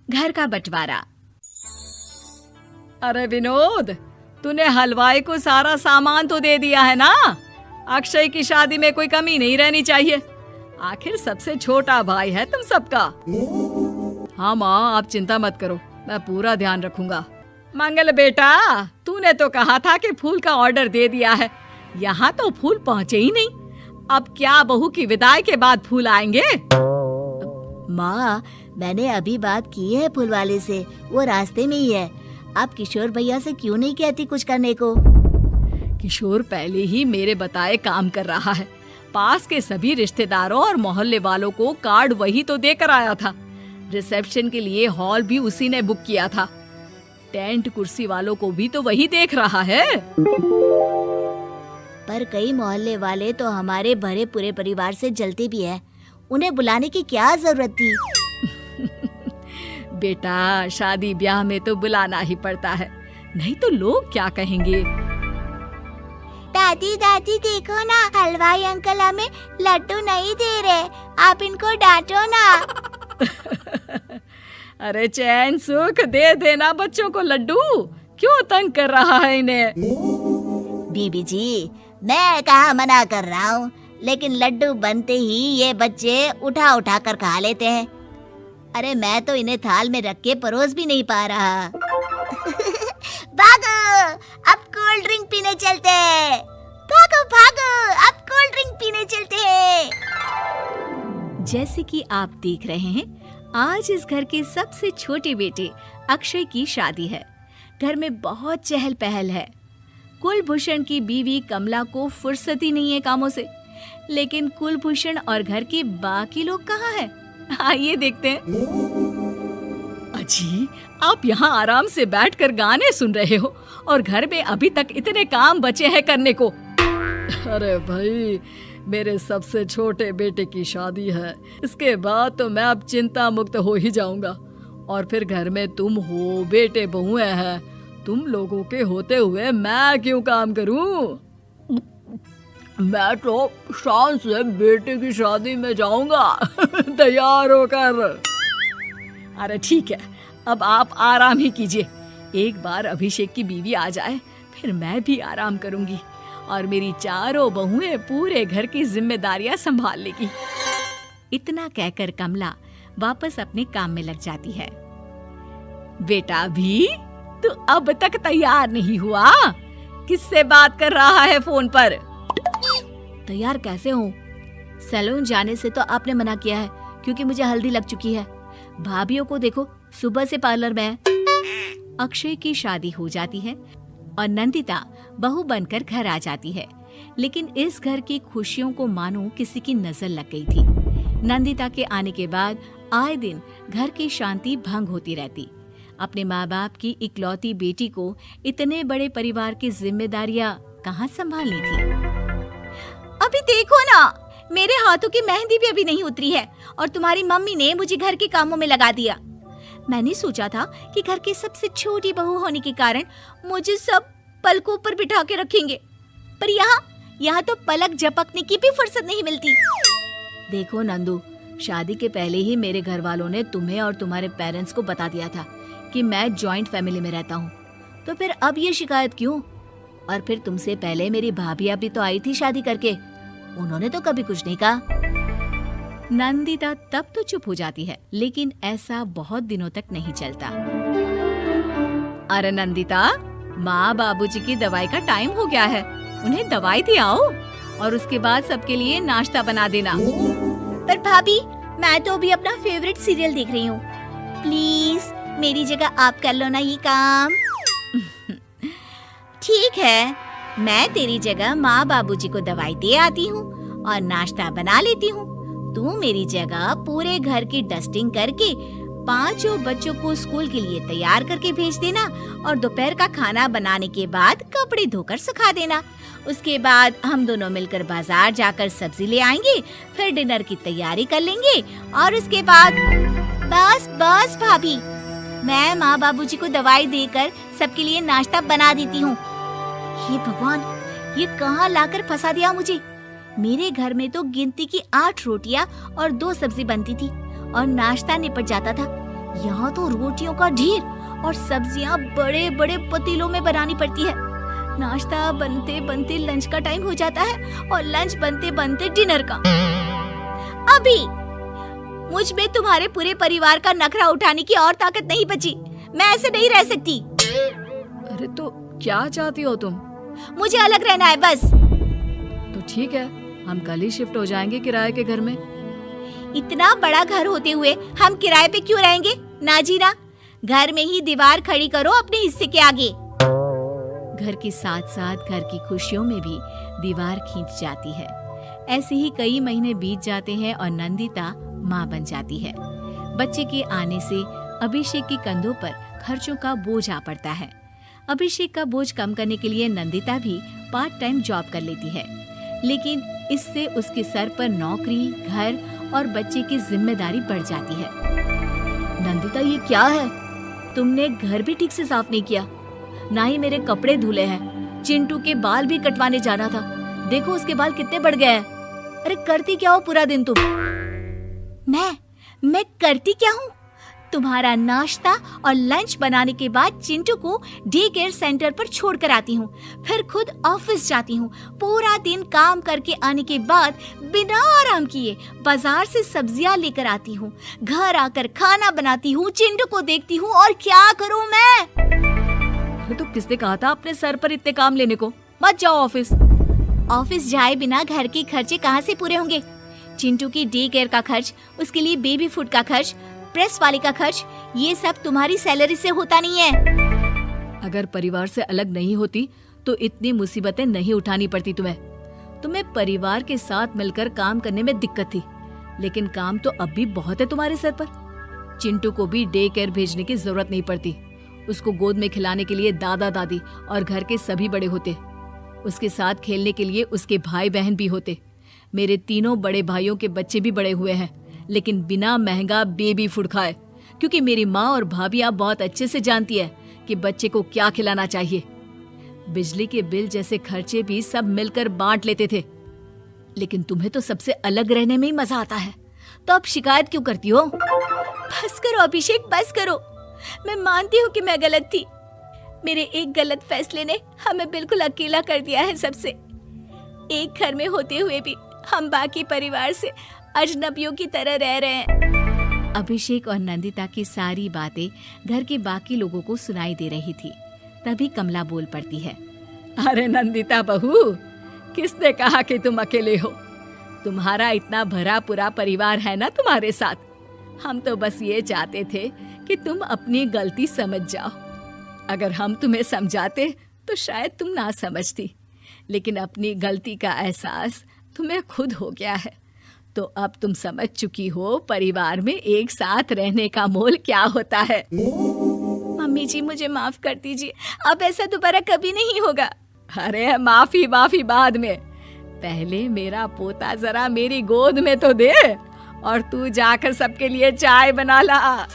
घर का बंटवारा। अरे विनोद, तूने हलवाई को सारा सामान तो दे दिया है ना? अक्षय की शादी में कोई कमी नहीं रहनी चाहिए। आखिर सबसे छोटा भाई है तुम सबका। हाँ माँ, आप चिंता मत करो, मैं पूरा ध्यान रखूंगा। मंगल बेटा, तूने तो कहा था कि फूल का ऑर्डर दे दिया है, यहाँ तो फूल पहुँचे ही नहीं। अब क्या बहू की विदाई के बाद फूल आएंगे? माँ, मैंने अभी बात की है फूल वाले से, वो रास्ते में ही है। आप किशोर भैया से क्यों नहीं कहती कुछ करने को? किशोर पहले ही मेरे बताए काम कर रहा है। पास के सभी रिश्तेदारों और मोहल्ले वालों को कार्ड वही तो देकर आया था। रिसेप्शन के लिए हॉल भी उसी ने बुक किया था। टेंट कुर्सी वालों को भी तो वही देख रहा है। पर कई मोहल्ले वाले तो हमारे भरे पूरे परिवार से जलते भी हैं। उन्हें बुलाने की क्या जरूरत थी? बेटा, शादी ब्याह में तो बुलाना ही पड़ता है, नहीं तो लोग क्या कहेंगे। दादी दादी देखो ना, हलवाई अंकल हमें लड्डू नहीं दे रहे, आप इनको डांटो ना। अरे चैन सुख दे देना बच्चों को लड्डू, क्यों तंग कर रहा है इन्हें? बीबी जी, मैं कहाँ मना कर रहा हूँ, लेकिन लड्डू बनते ही ये बच्चे उठा उठा कर खा लेते हैं। अरे मैं तो इन्हें थाल में रख के परोस भी नहीं पा रहा। भागो, अब कोल्ड ड्रिंक पीने चलते हैं। भागो भागो, अब कोल्ड ड्रिंक पीने चलते हैं। जैसे कि आप देख रहे हैं, आज इस घर के सबसे छोटे बेटे अक्षय की शादी है। घर में बहुत चहल पहल है। कुलभूषण की बीवी कमला को फुर्सत ही नहीं है कामों से, लेकिन कुलभूषण और घर के बाकी लोग कहाँ हैं? आइए देखते हैं। अजी, आप यहाँ आराम से बैठकर गाने सुन रहे हो और घर में अभी तक इतने काम बचे हैं करने को। अरे भाई, मेरे सबसे छोटे बेटे की शादी है, इसके बाद तो मैं अब चिंता मुक्त हो ही जाऊंगा। और फिर घर में तुम हो, बेटे बहुएं हैं, तुम लोगों के होते हुए मैं क्यों काम करूं? मैं तो शान से बेटे की शादी में जाऊंगा तैयार होकर। अरे ठीक है, अब आप आराम ही कीजिए। एक बार अभिषेक की बीवी आ जाए, फिर मैं भी आराम करूंगी और मेरी चारों बहुएं पूरे घर की जिम्मेदारियां संभाल लेगी। इतना कहकर कमला वापस अपने काम में लग जाती है। बेटा भी, तू अब तक तैयार नहीं हुआ? किससे बात कर रहा है फोन पर? तैयार कैसे हूँ? सैलून जाने से तो आपने मना किया है, क्योंकि मुझे हल्दी लग चुकी है। भाभीयों को देखो, सुबह से पार्लर में है। अक्षय की शादी हो जाती है और नंदिता बहू बनकर घर आ जाती है, लेकिन इस घर की खुशियों को मानो किसी की नजर लग गई थी। नंदिता के आने के बाद आए दिन घर की शांति भंग होती रहती। अपने माँ बाप की इकलौती बेटी को इतने बड़े परिवार की जिम्मेदारियां कहाँ संभालनी थी? अभी देखो ना, मेरे हाथों की मेहंदी भी अभी नहीं उतरी है और तुम्हारी मम्मी ने मुझे घर के कामों में लगा दिया। मैंने सोचा था कि घर की सबसे छोटी बहू होने के कारण मुझे सब पलकों पर बिठा के रखेंगे, पर यहाँ तो पलक झपकने की भी फुर्सत नहीं मिलती। देखो नंदू, शादी के पहले ही मेरे घर वालों ने तुम्हें और तुम्हारे पेरेंट्स को बता दिया था कि मैं जॉइंट फैमिली में रहता हूँ, तो फिर अब ये शिकायत क्यों? और फिर तुमसे पहले मेरी भाभी भी तो आई थी शादी करके, उन्होंने तो कभी कुछ नहीं कहा। नंदिता तब तो चुप हो जाती है, लेकिन ऐसा बहुत दिनों तक नहीं चलता। अरे नंदिता, माँ बाबूजी की दवाई का टाइम हो गया है, उन्हें दवाई दे आओ और उसके बाद सबके लिए नाश्ता बना देना। पर भाभी, मैं तो अभी अपना फेवरेट सीरियल देख रही हूँ, प्लीज मेरी जगह आप कर लो ना ये काम। ठीक है, मैं तेरी जगह माँ बाबूजी को दवाई दे आती हूँ और नाश्ता बना लेती हूँ। तू मेरी जगह पूरे घर की डस्टिंग करके 5 बच्चों को स्कूल के लिए तैयार करके भेज देना और दोपहर का खाना बनाने के बाद कपड़े धोकर सुखा देना। उसके बाद हम दोनों मिलकर बाजार जाकर सब्जी ले आएंगे, फिर डिनर की तैयारी कर लेंगे और उसके बाद बस भाभी, मैं माँ बाबूजी को दवाई देकर सबके लिए नाश्ता बना देती हूँ। हे भगवान, ये कहाँ लाकर फंसा दिया मुझे। मेरे घर में तो गिनती की 8 रोटियां और 2 सब्जी बनती थी और नाश्ता निपट जाता था, यहाँ तो रोटियों का ढेर और सब्जियां बड़े बड़े पतीलों में बनानी पड़ती है। नाश्ता बनते बनते लंच का टाइम हो जाता है और लंच बनते बनते डिनर का। अभी मुझ में तुम्हारे पूरे परिवार का नखरा उठाने की और ताकत नहीं बची। मैं ऐसे नहीं रह सकती। अरे तो क्या चाहती हो तुम? मुझे अलग रहना है बस। तो ठीक है, हम कल ही शिफ्ट हो जाएंगे किराए के घर में। इतना बड़ा घर होते हुए हम किराए पे क्यों रहेंगे? ना जी ना, घर में ही दीवार खड़ी करो अपने हिस्से के आगे। घर के साथ साथ घर की खुशियों में भी दीवार खींच जाती है। ऐसे ही कई महीने बीत जाते हैं और नंदिता माँ बन जाती है। बच्चे के आने से अभिषेक के कंधों पर खर्चों का बोझ आ पड़ता है। अभिषेक का बोझ कम करने के लिए नंदिता भी पार्ट टाइम जॉब कर लेती है, लेकिन इससे उसके सर पर नौकरी, घर और बच्चे की जिम्मेदारी बढ़ जाती है। नंदिता, ये क्या है? तुमने घर भी ठीक से साफ नहीं किया, ना ही मेरे कपड़े धुले हैं। चिंटू के बाल भी कटवाने जाना था, देखो उसके बाल कितने बढ़ गए हैं। अरे करती क्या हो पूरा दिन तुम? मैं करती क्या हूँ? तुम्हारा नाश्ता और लंच बनाने के बाद चिंटू को डे केयर सेंटर पर छोड़ कर आती हूँ, फिर खुद ऑफिस जाती हूँ। पूरा दिन काम करके आने के बाद बिना आराम किए बाजार से सब्जियाँ लेकर आती हूँ, घर आकर खाना बनाती हूँ, चिंटू को देखती हूँ, और क्या करूँ मैं? तो किसने कहा था अपने सर पर इतने काम लेने को? मत जाओ ऑफिस। ऑफिस जाए बिना घर के खर्चे कहाँ से पूरे होंगे? चिंटू की डे केयर का खर्च, उसके लिए बेबी फूड का खर्च, प्रेस वाले का खर्च, ये सब तुम्हारी सैलरी से होता नहीं है। अगर परिवार से अलग नहीं होती तो इतनी मुसीबतें नहीं उठानी पड़ती तुम्हें परिवार के साथ मिलकर काम करने में दिक्कत थी, लेकिन काम तो अब भी बहुत है तुम्हारे सर पर। चिंटू को भी डे केयर भेजने की जरूरत नहीं पड़ती। उसको गोद में खिलाने के लिए दादा दादी और घर के सभी बड़े होते। उसके साथ खेलने के लिए उसके भाई बहन भी होते। मेरे तीनों बड़े भाइयों के बच्चे भी बड़े हुए हैं, लेकिन बिना महंगा बेबी फूड खाए, क्योंकि मेरी माँ और भाभियाँ बहुत अच्छे से जानती है कि बच्चे को क्या खिलाना चाहिए। बिजली के बिल जैसे खर्चे भी सब मिलकर बांट लेते थे। लेकिन तुम्हें तो सबसे अलग रहने में ही मजा आता है, तो अब शिकायत क्यों करती हो? बस करो अभिषेक, बस करो। मैं मानती हूँ कि मैं गलत थी। मेरे एक गलत फैसले ने हमें बिल्कुल अकेला कर दिया है सबसे। एक घर में होते हुए भी हम बाकी परिवार से अजनबियों की तरह रह रहे हैं। अभिषेक और नंदिता की सारी बातें घर के बाकी लोगों को सुनाई दे रही थी। तभी कमला बोल पड़ती है। अरे नंदिता बहू, किसने कहा कि तुम अकेले हो? तुम्हारा इतना भरा पूरा परिवार है ना तुम्हारे साथ। हम तो बस ये चाहते थे कि तुम अपनी गलती समझ जाओ। अगर हम तुम्हें समझाते तो शायद तुम ना समझती, लेकिन अपनी गलती का एहसास तुम्हें खुद हो गया है, तो अब तुम समझ चुकी हो परिवार में एक साथ रहने का मोल क्या होता है। मम्मी जी, मुझे माफ कर दीजिए, अब ऐसा दोबारा कभी नहीं होगा। अरे माफी बाद में, पहले मेरा पोता जरा मेरी गोद में तो दे, और तू जाकर सबके लिए चाय बना ला।